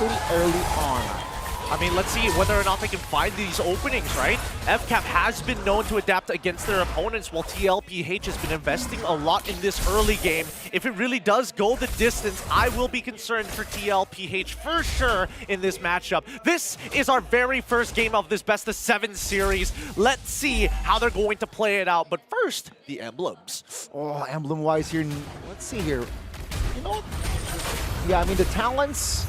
especially early on. I mean, let's see whether or not they can find these openings, right? FCAP has been known to adapt against their opponents, while TLPH has been investing a lot in this early game. If it really does go the distance, I will be concerned for TLPH for sure in this matchup. This is our very first game of this Best of 7 series. Let's see how they're going to play it out. But first, the emblems. Oh, emblem-wise here, let's see here. You know, yeah, I mean, the talents,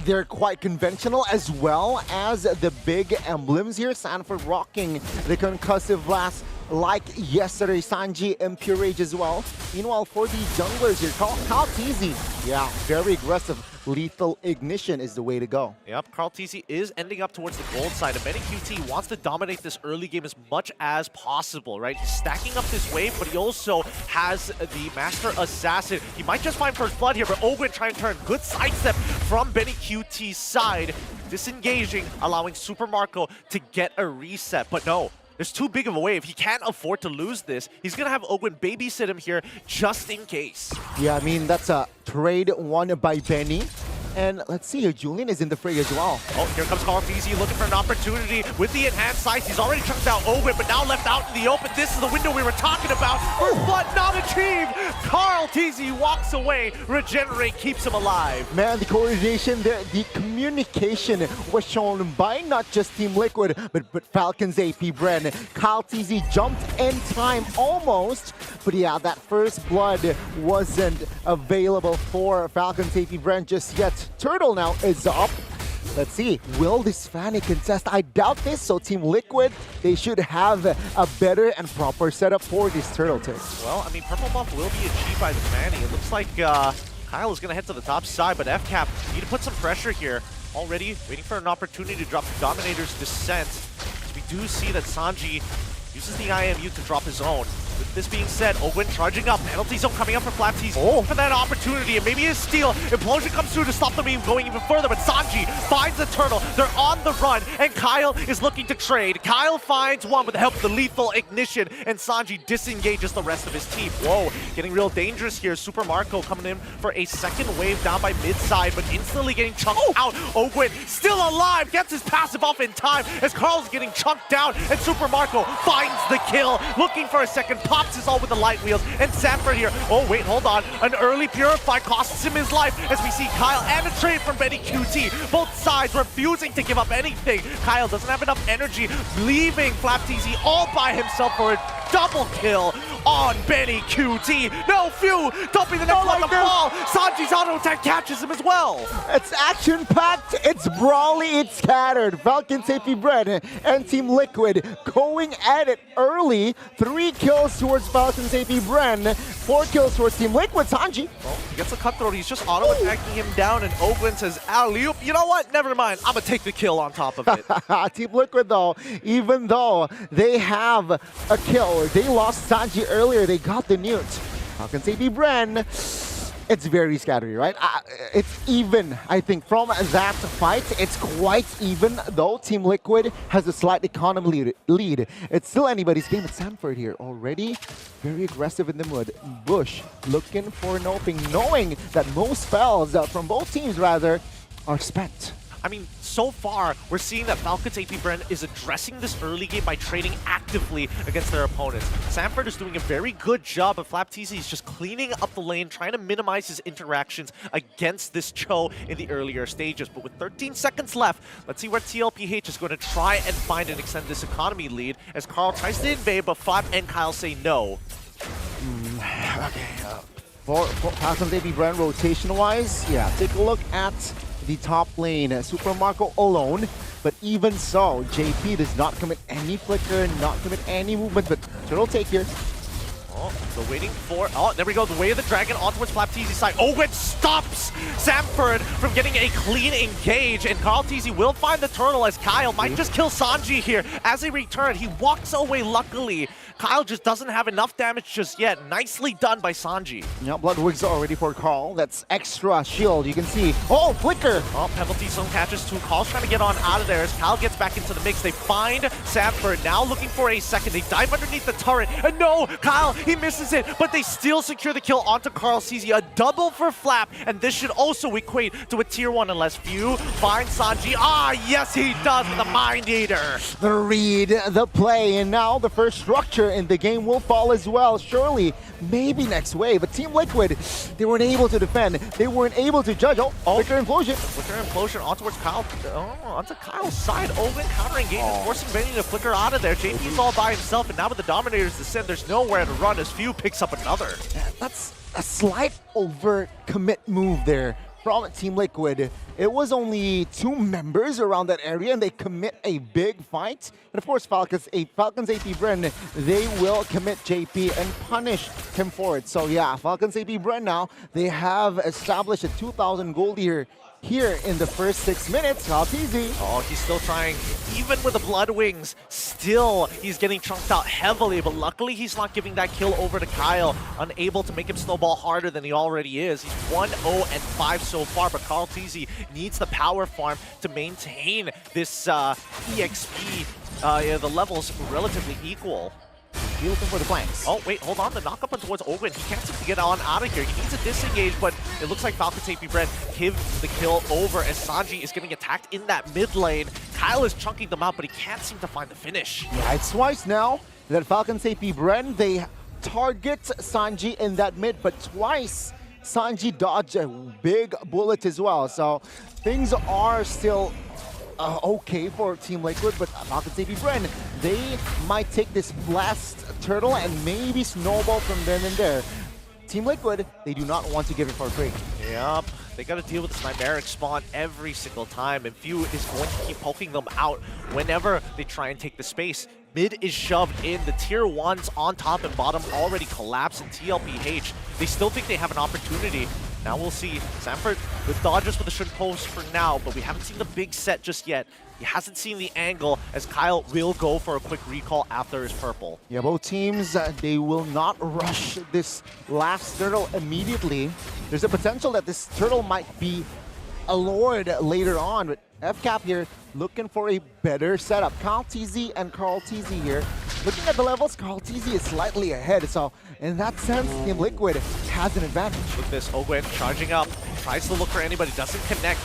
they're quite conventional, as well as the big emblems here. Sanford rocking the concussive blast like yesterday. Sanji Impurage as well. Meanwhile, for the junglers here, Carl Teasy, yeah, very aggressive. Lethal Ignition is the way to go. Yep, Carl TC is ending up towards the gold side. And Benny QT wants to dominate this early game as much as possible, right? He's stacking up this wave, but he also has the Master Assassin. He might just find first blood here, but Ogwen trying to turn. Good sidestep from Benny QT's side. Disengaging, allowing Super Marco to get a reset. But no, there's too big of a wave. He can't afford to lose this. He's going to have Ogwen babysit him here just in case. Yeah, I mean, that's a trade won by Benny. And let's see here, Julian is in the fray as well. Oh, here comes Carl TZ looking for an opportunity with the enhanced sights. He's already chunked out Ogwen, but now left out in the open. This is the window we were talking about. First blood not achieved. Carl TZ walks away. Regenerate keeps him alive. Man, the coordination there, the communication was shown by not just Team Liquid, but Falcons Apbren. Kyle TZ jumped in time almost, but yeah, that first blood wasn't available for Falcons Apbren just yet. Turtle now is up. Let's see, will this Fanny contest? I doubt this, so Team Liquid, they should have a better and proper setup for this Turtle take. Well, I mean, purple buff will be achieved by the Fanny. It looks like Kyle is going to head to the top side, but FCAP need to put some pressure here. Already waiting for an opportunity to drop the Dominator's Descent. We do see that Sanji uses the IMU to drop his own. With this being said, Ogwen charging up. Penalty zone coming up for Flapsies for that opportunity. And maybe a steal. Implosion comes through to stop them even going even further. But Sanji finds the turtle. They're on the run. And Kyle is looking to trade. Kyle finds one with the help of the Lethal Ignition. And Sanji disengages the rest of his team. Whoa, getting real dangerous here. Super Marco coming in for a second wave down by mid-side. But instantly getting chunked out. Ogwen still alive. Gets his passive off in time as Carl's getting chunked down. And Super Marco finds the kill. Looking for a second. Pops his all with the light wheels, and Sanford here. Oh, wait, hold on. An early Purify costs him his life as we see Kyle and a trade from Benny QT. Both sides refusing to give up anything. Kyle doesn't have enough energy, leaving FlapTZ all by himself for a double kill on Benny QT. No, Few dumping the next one to fall. Sanji's auto attack catches him as well. It's action-packed, it's brawly, it's scattered. Falcons Apbren and Team Liquid going at it early. 3 kills towards Falcons Apbren, 4 kills towards Team Liquid. Sanji. Well, he gets a cutthroat. He's just auto-attacking him down, and Ogwen says, alley-oop. You know what? Never mind. I'm going to take the kill on top of it. Team Liquid, though, even though they have a kill, they lost Sanji earlier. They got the newt. Falcons Apbren, it's very scattery, right? It's even, I think, from that fight. It's quite even, though Team Liquid has a slight economy lead. It's still anybody's game. It's Sanford here already. Very aggressive in the mud. Bush looking for an opening, knowing that most spells from both teams, rather, are spent. I mean, so far, we're seeing that Falcons Apbren is addressing this early game by trading actively against their opponents. Sanford is doing a very good job, but FlapTZ is just cleaning up the lane, trying to minimize his interactions against this Cho in the earlier stages. But with 13 seconds left, let's see where TLPH is going to try and find and extend this economy lead as Carl tries to invade, but Flap and Kyle say no. Okay, for Falcons Apbren rotation-wise, yeah, take a look at the top lane. Super Marco alone, but even so, JP does not commit any flicker, not commit any movement, but Turtle take here. Oh, so waiting for, oh, there we go, the way of the dragon on towards FlapTZ's side. Ogwen stops Sanford from getting a clean engage, and Carl TZ will find the turtle as Kyle might just kill Sanji here. As they return, he walks away luckily. Kyle just doesn't have enough damage just yet. Nicely done by Sanji. Yeah, Bloodwigs already for Carl. That's extra shield. You can see. Oh, flicker! Oh, penalty zone catches two. Carl's trying to get on out of there as Kyle gets back into the mix. They find Sanford, now looking for a second. They dive underneath the turret. And no, Kyle, he misses misses it, but they still secure the kill onto Carl CZ. A double for Flap, and this should also equate to a tier 1 unless Few finds Sanji. Ah, yes, he does with the Mind Eater. The read, the play, and now the first structure in the game will fall as well. Surely, maybe next wave. But Team Liquid, they weren't able to defend. They weren't able to judge. Oh, Flicker Implosion. Flicker Implosion on towards Kyle. Onto Kyle's side. Owen counter-engaging, forcing Benny to flicker out of there. JP's all by himself, and now with the Dominators descend, there's nowhere to run as Few picks up another. Yeah, that's a slight over-commit move there from Team Liquid. It was only 2 members around that area, and they commit a big fight. And of course, Falcons Apbren, they will commit JP and punish him for it. So yeah, Falcons Apbren now, they have established a 2,000 gold here in the first 6 minutes. How easy. Oh, he's still trying. Even with the Blood Wings, still he's getting chunked out heavily, but luckily he's not giving that kill over to Kyle, unable to make him snowball harder than he already is. He's 1-0-5 so far, but Carl TZ needs the power farm to maintain this EXP. The levels relatively equal. He's looking for the flanks. Oh, wait, hold on. The knock up towards Owen. He can't seem to get on out of here. He needs to disengage, but it looks like Falcons Apbren gives the kill over as Sanji is getting attacked in that mid lane. Kyle is chunking them out, but he can't seem to find the finish. Yeah, it's twice now that Falcons Apbren, they target Sanji in that mid, but twice Sanji dodged a big bullet as well. So things are still okay for Team Liquid, but Falcons Apbren, they might take this blast turtle and maybe snowball from then and there. Team Liquid, they do not want to give it for free. Yep, they got to deal with this Nightmaric spawn every single time, and Few is going to keep poking them out whenever they try and take the space. Mid is shoved in, the tier 1s on top and bottom already collapse in TLPH. They still think they have an opportunity. Now we'll see. Sanford with dodges for the Shun Post for now, but we haven't seen the big set just yet. He hasn't seen the angle as Kyle will go for a quick recall after his purple. Yeah, both teams, they will not rush this last turtle immediately. There's a potential that this turtle might be allured later on, but FCap here looking for a better setup. Carl TZ and Carl TZ here. Looking at the levels, Carl TZ is slightly ahead, so in that sense, Team Liquid has an advantage. With this, Owen charging up, tries to look for anybody, doesn't connect.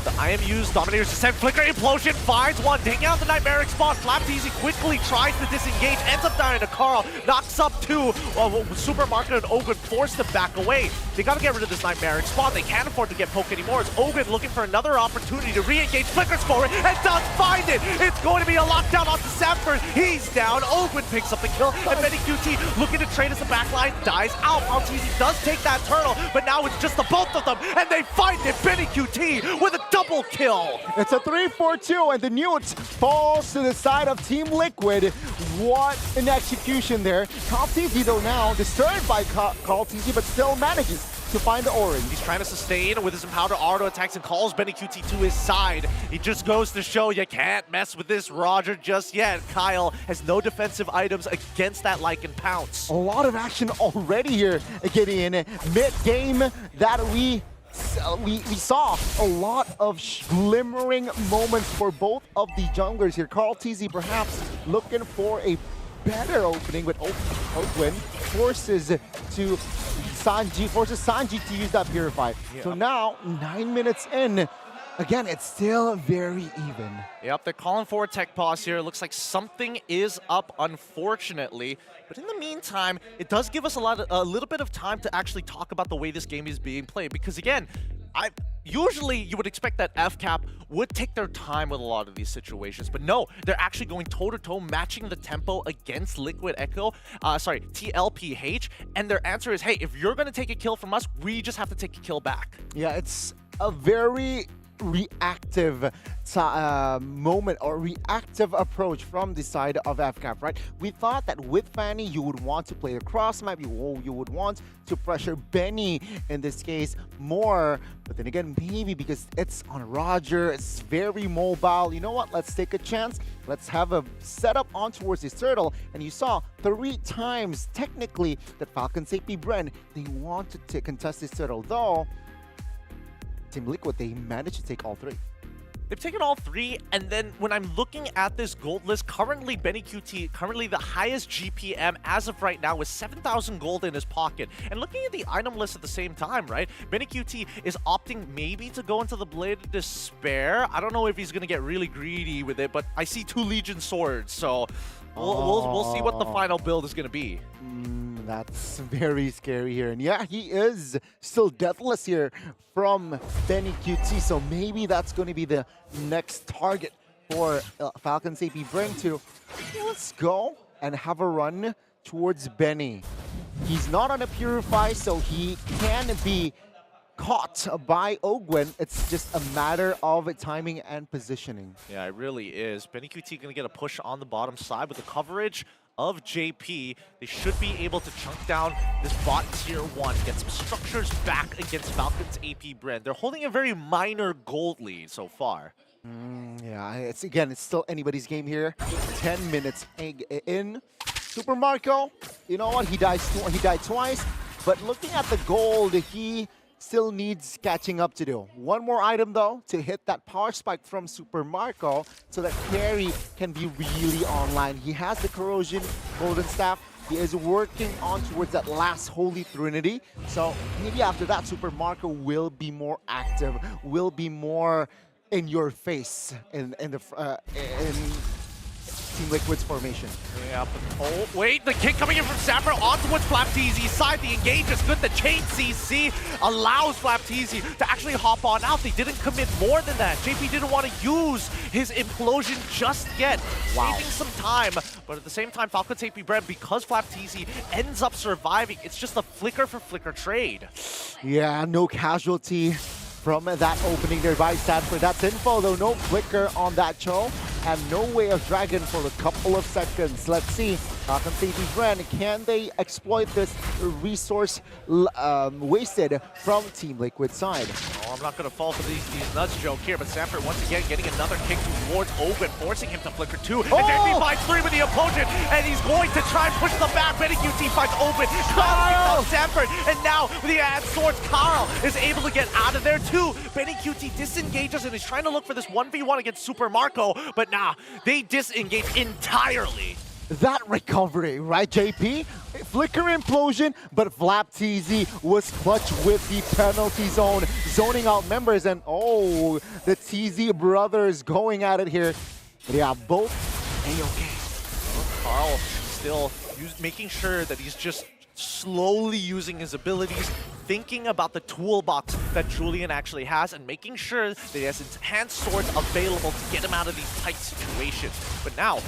The IMU's Dominators descent, Flicker Implosion finds one, taking out the Nightmaric spawn. Flap TZ quickly tries to disengage, ends up dying to Carl, knocks up 2. Supermarket and Ogun forced to back away. They gotta get rid of this Nightmaric spawn. They can't afford to get poked anymore. It's Ogun looking for another opportunity to re-engage. Flickers forward and does find it. It's going to be a lockdown onto Sanford. He's down. Ogun picks up the kill, and Benny QT looking to trade as the backline dies out. TZ does take that turtle, but now it's just the both of them, and they find it. Benny QT with a double kill. It's a 3-4-2, and the Newt falls to the side of Team Liquid. What an execution there. Carl TZ, though, now disturbed by Carl TZ, but still manages to find the orange. He's trying to sustain with his empowered auto attacks and calls Benny QT to his side. He just goes to show you can't mess with this Roger just yet. Kyle has no defensive items against that Lycan Pounce. A lot of action already here, Gideon. Mid-game that we saw a lot of glimmering moments for both of the junglers here. Carl TZ perhaps looking for a better opening, but Owen forces Sanji to use that Purify. Yeah. So now, 9 minutes in, again, it's still very even. Yep, they're calling for a tech pause here. It looks like something is up, unfortunately. But in the meantime, it does give us a little bit of time to actually talk about the way this game is being played. Because again, usually you would expect that FCap would take their time with a lot of these situations, but no, they're actually going toe-to-toe, matching the tempo against Liquid Echo, TLPH, and their answer is, hey, if you're going to take a kill from us, we just have to take a kill back. Yeah, it's a very reactive moment or reactive approach from the side of FCAP, right? We thought that with Fanny, you would want to play across map, you would want to pressure Benny in this case more, but then again, maybe because it's on Roger, it's very mobile. You know what? Let's take a chance. Let's have a setup on towards this turtle, and you saw 3 times technically that Falcons Apbren, they wanted to contest this turtle, though Team Liquid, they managed to take all 3. They've taken all three, and then when I'm looking at this gold list, currently Benny QT, currently the highest GPM as of right now with 7,000 gold in his pocket. And looking at the item list at the same time, right? Benny QT is opting maybe to go into the Blade of Despair. I don't know if he's going to get really greedy with it, but I see 2 Legion swords, so we'll see what the final build is going to be. That's very scary here. And yeah, he is still deathless here from Benny QT. So maybe that's going to be the next target for Falcons Apbren to, let's go and have a run towards Benny. He's not on a Purify, so he can be caught by Ogwen. It's just a matter of timing and positioning. Yeah, it really is. Benny QT going to get a push on the bottom side with the coverage of JP. They should be able to chunk down this bot tier 1, get some structures back against Falcons Apbren. They're holding a very minor gold lead so far. Yeah, it's still anybody's game here. 10 minutes in. Super Marco, you know what? He died twice, but looking at the gold, he still needs catching up to do. One more item though to hit that power spike from Super Marco so that carry can be really online. He has the corrosion, golden staff. He is working on towards that last holy trinity. So maybe after that, Super Marco will be more active, will be more in your face in Team Liquid's formation. Yeah, but oh, wait, the kick coming in from Sapper on towards Flapteezy's side. The engage is good. The chain CC allows Flapteezy to actually hop on out. They didn't commit more than that. JP didn't want to use his implosion just yet. Wow. Saving some time, but at the same time, Falcons Apbren, because Flapteezy ends up surviving, it's just a flicker for flicker trade. Yeah, no casualty from that opening there by Stanford. That's info though, no flicker on that Cho, and no way of Dragon for a couple of seconds. Let's see, Falcons Apbren, can they exploit this resource wasted from Team Liquid side? Oh, I'm not going to fall for these nuts joke here, but Stanford once again getting another kick towards Open, forcing him to flicker 2. And JP finds 3 with the opponent, and he's going to try and push them back. Benny QT finds Open, Kyle Stanford, and now with the ad swords, Carl is able to get out of there too. Benny QT disengages and is trying to look for this 1v1 against Super Marco, but nah, they disengage entirely. That recovery, right, JP? Flicker implosion, but Flapteezy was clutch with the penalty zone, zoning out members, and oh, the TZ brothers going at it here. But yeah, both A-okay. Carl still making sure that he's just slowly using his abilities, thinking about the toolbox that Julian actually has, and making sure that he has enhanced swords available to get him out of these tight situations. But now,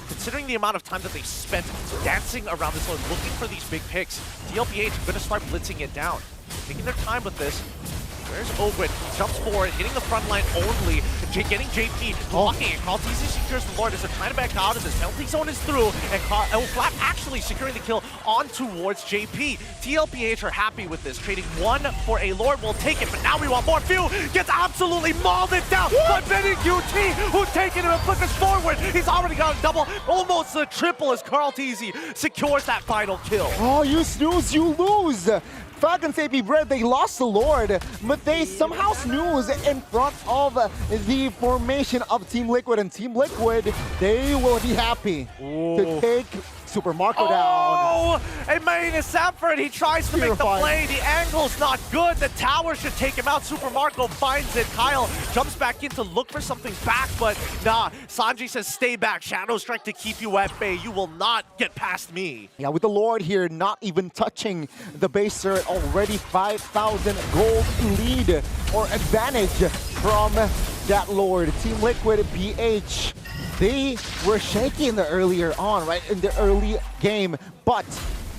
considering the amount of time that they've spent dancing around this lane, looking for these big picks, DLPH are going to start blitzing it down. Taking their time with this. Where's Ogwen? Jumps forward, hitting the front line only. Getting JP blocking it. Carl TZ secures the Lord as they're trying to back out of this. Penalty zone is through, and Flap actually securing the kill on towards JP. TLPH are happy with this, trading 1 for a Lord. We'll take it, but now we want more. Few gets absolutely mauled it down by Benny QT, who's taking him and flickers forward. He's already got a double, almost a triple as Carl TZ secures that final kill. Oh, you snooze, you lose. Falcons Apbren, they lost the Lord, but they somehow snooze in front of the formation of Team Liquid. And Team Liquid, they will be happy to take Super Marco down. Oh, and Main Sanford, he tries to make the play. The angle's not good. The tower should take him out. Super Marco finds it. Kyle jumps back in to look for something back, but nah. Sanji says, stay back. Shadow Strike to keep you at bay. You will not get past me. Yeah, with the Lord here not even touching the base turret, already 5,000 gold lead or advantage from that Lord. Team Liquid, PH, they were shaky in the earlier on, right, in the early game, but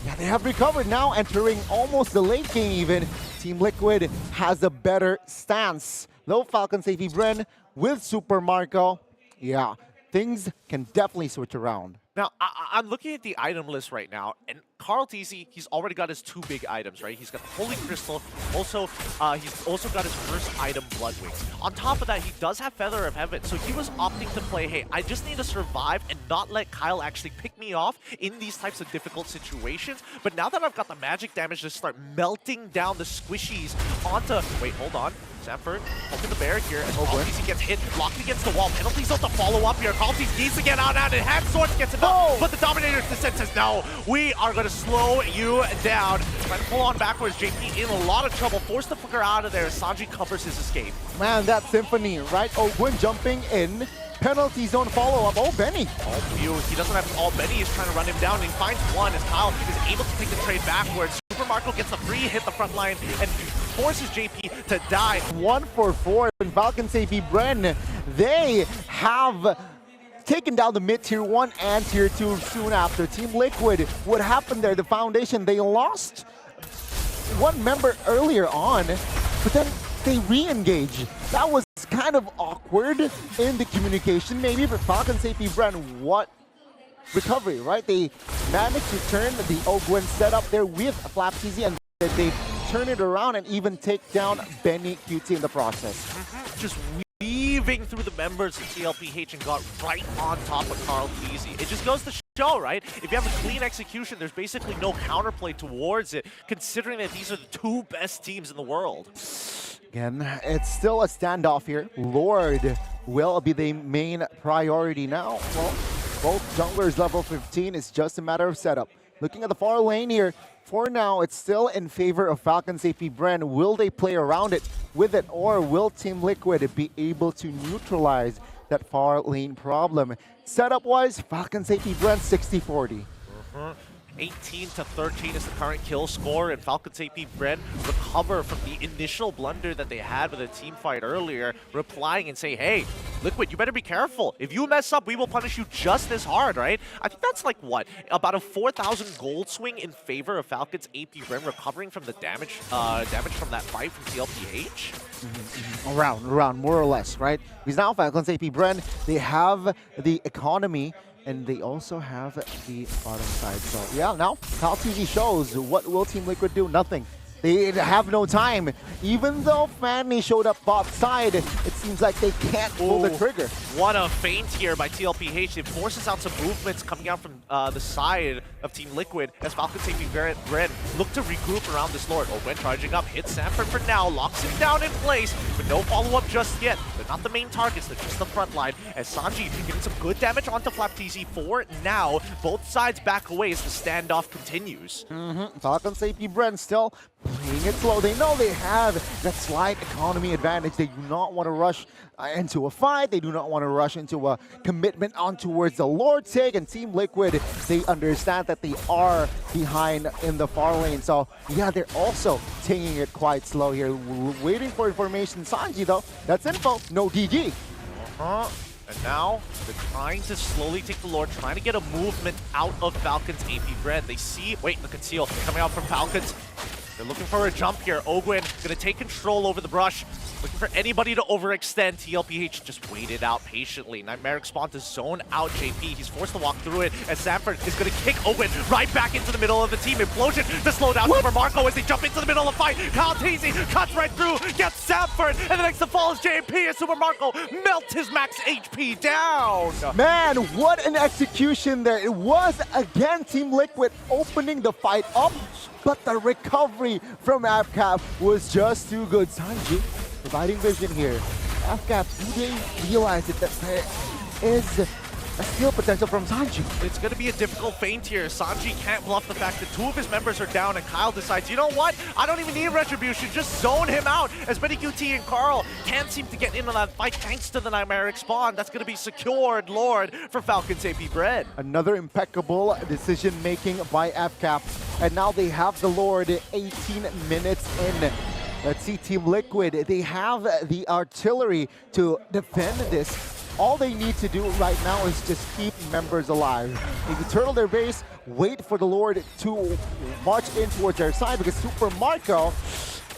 yeah, they have recovered now, entering almost the late game even. Team Liquid has a better stance. Though Falcons Apbren with Super Marco, yeah, things can definitely switch around. Now, I'm looking at the item list right now, and Carl TZ, he's already got his 2 big items, right? He's got the Holy Crystal. Also, he's also got his first item, Blood Wings. On top of that, he does have Feather of Heaven, so he was opting to play, hey, I just need to survive and not let Kyle actually pick me off in these types of difficult situations. But now that I've got the magic damage to start melting down the squishies onto... Wait, hold on. Sanford open the barrier here as Carl TZ gets hit, locked against the wall. Penalties out to follow up here. Carl TZ needs to get out and Hand Sword gets him up, but the Dominator's Descent says, no, we are going to slow you down. Trying to pull on backwards. JP in a lot of trouble, forced to flicker out of there as Sanji covers his escape. Man, that Symphony, right? Ogwin jumping in. Penalty zone follow-up. Oh, Benny. All view. He doesn't have all. Benny is trying to run him down, and he finds one as Kyle is able to take the trade backwards. Super Marco gets a free hit the front line and forces JP to die. 1 for 4. And Falcons Apbren, they have taken down the mid tier 1 and tier 2 soon after. Team Liquid, what happened there? The Foundation, they lost one member earlier on, but then they re-engage. That was kind of awkward in the communication maybe, but Falcons Apbren, what recovery, right? They managed to turn the Ogwin setup there with FlapTZ, and they turn it around and even take down Benny QT in the process. Just weaving through the members of TLPH and got right on top of Carl TZ. It just goes to show, right? If you have a clean execution, there's basically no counterplay towards it, considering that these are the 2 best teams in the world. Again, it's still a standoff here. Lord will be the main priority now. Well, both junglers level 15. It's just a matter of setup. Looking at the far lane here, for now, it's still in favor of Falcons Apbren. Will they play around it with it, or will Team Liquid be able to neutralize that far lane problem? Setup-wise, Falcons Apbren 60-40. 18-13 is the current kill score, and Falcons Apbren recover from the initial blunder that they had with a team fight earlier, replying and say, hey, Liquid, you better be careful. If you mess up, we will punish you just as hard, right? I think that's like, what, about a 4,000 gold swing in favor of Falcons Apbren recovering from the damage from that fight from TLPH? Around, more or less, right? Because now Falcons Apbren, they have the economy, and they also have the bottom side. So yeah, now Carl TZ shows what will Team Liquid do? Nothing. They have no time. Even though Fanny showed up bot side, it seems like they can't pull the trigger. What a feint here by TLPH. It forces out some movements coming out from the side of Team Liquid as Falcons Apbren look to regroup around this Lord. Ogwin charging up, hits Sanford for now, locks him down in place, but no follow-up just yet. They're not the main targets, they're just the front line. As Sanji getting some good damage onto FlapTZ for now. Both sides back away as the standoff continues. Falcons Apbren still playing it slow. They know they have that slight economy advantage. They do not want to rush into a fight. They do not want to rush into a commitment on towards the Lord take. And Team Liquid, they understand that they are behind in the far lane. So yeah, they're also taking it quite slow here. Waiting for information. Sanji though, that's info. No DG. And now they're trying to slowly take the Lord, trying to get a movement out of Falcons Apbren. They see, wait, the conceal coming out from Falcons. They're looking for a jump here. Ogwin gonna take control over the brush. Looking for anybody to overextend. TLPH just waited out patiently. Nightmare spawn to zone out JP. He's forced to walk through it as Sanford is gonna kick Ogwin right back into the middle of the team. Implosion to slow down Super Marco as they jump into the middle of the fight. Carl TZ cuts right through, gets Sanford, and the next to fall is JP as Super Marco melts his max HP down. Man, what an execution there. It was again Team Liquid opening the fight up, but the recovery from AppCap was just too good. Sanji providing vision here. AppCap, do they realize that there is a steal potential from Sanji? It's going to be a difficult feint here. Sanji can't bluff the fact that 2 of his members are down, and Kyle decides, you know what? I don't even need retribution. Just zone him out. As Benny QT and Carl can't seem to get into that fight thanks to the Nightmare spawn. That's going to be secured Lord for Falcons Apbren. Another impeccable decision-making by AppCap. And now they have the Lord 18 minutes in. Let's see Team Liquid. They have the artillery to defend this. All they need to do right now is just keep members alive. If you turtle their base, wait for the Lord to march in towards their side, because Super Marco,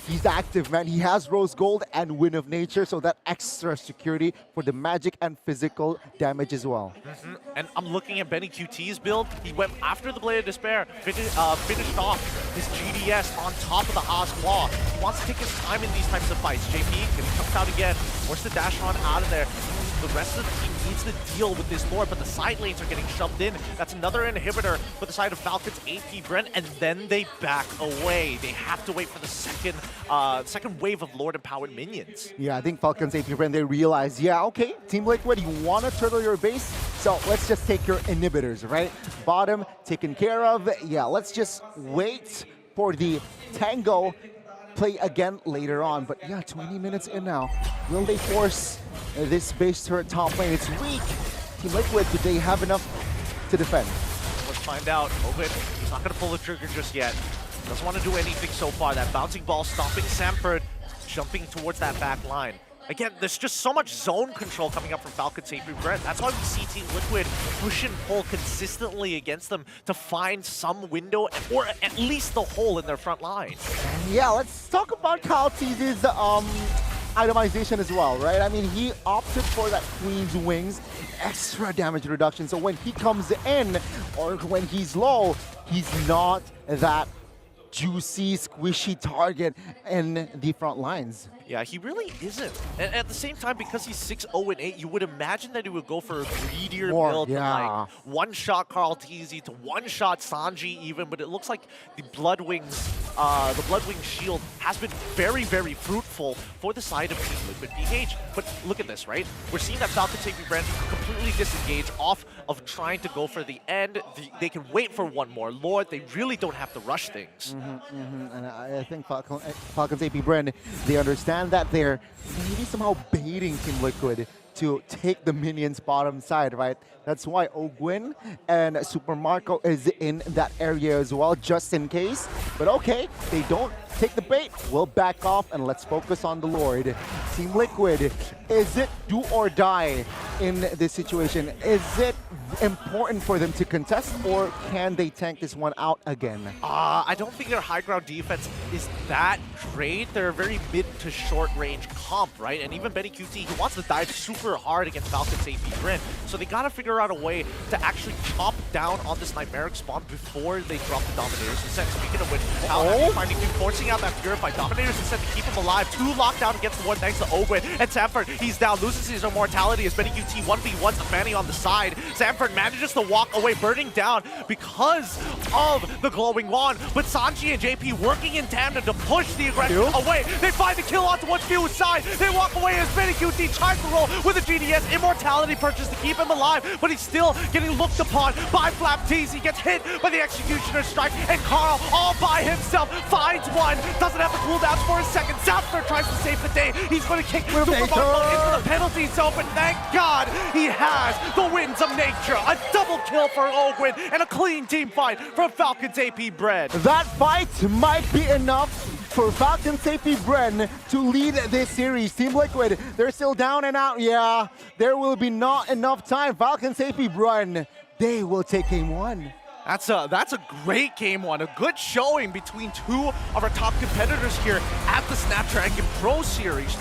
he's active, man. He has Rose Gold and Wind of Nature, so that extra security for the magic and physical damage as well. And I'm looking at Benny QT's build. He went after the Blade of Despair, finished off his GDS on top of the Haas Claw. He wants to take his time in these types of fights. JP, gonna come out again, force the dash on out of there. The rest of the team needs to deal with this Lord, but the side lanes are getting shoved in. That's another inhibitor for the side of Falcons, Apbren, and then they back away. They have to wait for the second wave of Lord empowered minions. Yeah, I think Falcons, Apbren, they realize, yeah, okay, Team Liquid, you want to turtle your base, so let's just take your inhibitors, right? Bottom taken care of. Yeah, let's just wait for the Tango play again later on. But yeah, 20 minutes in now. Will they force this base turret top lane? It's weak. Team Liquid, do they have enough to defend? Let's find out. Ovid, he's not going to pull the trigger just yet. Doesn't want to do anything so far. That bouncing ball stopping Samford, jumping towards that back line. Again, there's just so much zone control coming up from Falcons Apbren. That's why we see Team Liquid push and pull consistently against them to find some window or at least the hole in their front line. Yeah, let's talk about Kyle T's itemization as well, right? I mean, he opted for that Queen's Wings, extra damage reduction. So when he comes in or when he's low, he's not that juicy, squishy target in the front lines. Yeah, he really isn't. And at the same time, because he's 6-0-8, you would imagine that he would go for a greedier build than like one-shot Carl TZ to one-shot Sanji even, but it looks like the Bloodwings shield has been very, very fruitful for the side of Team Liquid PH. But look at this, right? We're seeing that Falcons Apbren completely disengage off of trying to go for the end. They can wait for one more Lord. They really don't have to rush things. And I think Falcons Apbren, they understand that they're maybe somehow baiting Team Liquid to take the minions bottom side, right? That's why Ogwin and Super Marco is in that area as well, just in case. But okay, they don't take the bait. We'll back off and let's focus on the Lord. Team Liquid, is it do or die in this situation? Is it important for them to contest, or can they tank this one out again? I don't think their high ground defense is that great. They're a very mid to short range comp, right? And even Benny QT, he wants to dive super hard against Falcons Apbren. So they gotta figure out a way to actually chomp down on this Nightmaric spawn before they drop the Dominator's Descent. Speaking of which, how finding him forcing out that Purify. Dominator's Descent to keep him alive. 2 lockdown against the one thanks to Ogwin. And Samford, he's down, loses his immortality as Benny QT 1v1s the Manny on the side. Samford manages to walk away, burning down because of the glowing wand. But Sanji and JP working in tandem to push the aggression away. They find the kill onto one Few's side. They walk away as Benny QT tries to roll with a GDS immortality purchase to keep him alive, but he's still getting looked upon by Flap Tees. He gets hit by the Executioner's Strike, and Carl all by himself finds one. Doesn't have the cooldowns for a second. Southford tries to save the day. He's going to kick Super Marco into the penalty zone, but thank God he has the Winds of Nature. A double kill for Ogwin and a clean team fight from Falcons Apbren. That fight might be enough for Falcons Apbren to lead this series. Team Liquid, they're still down and out. Yeah, there will be not enough time. Falcons Apbren, they will take game 1. That's a great game 1. A good showing between 2 of our top competitors here at the Snapdragon Pro Series.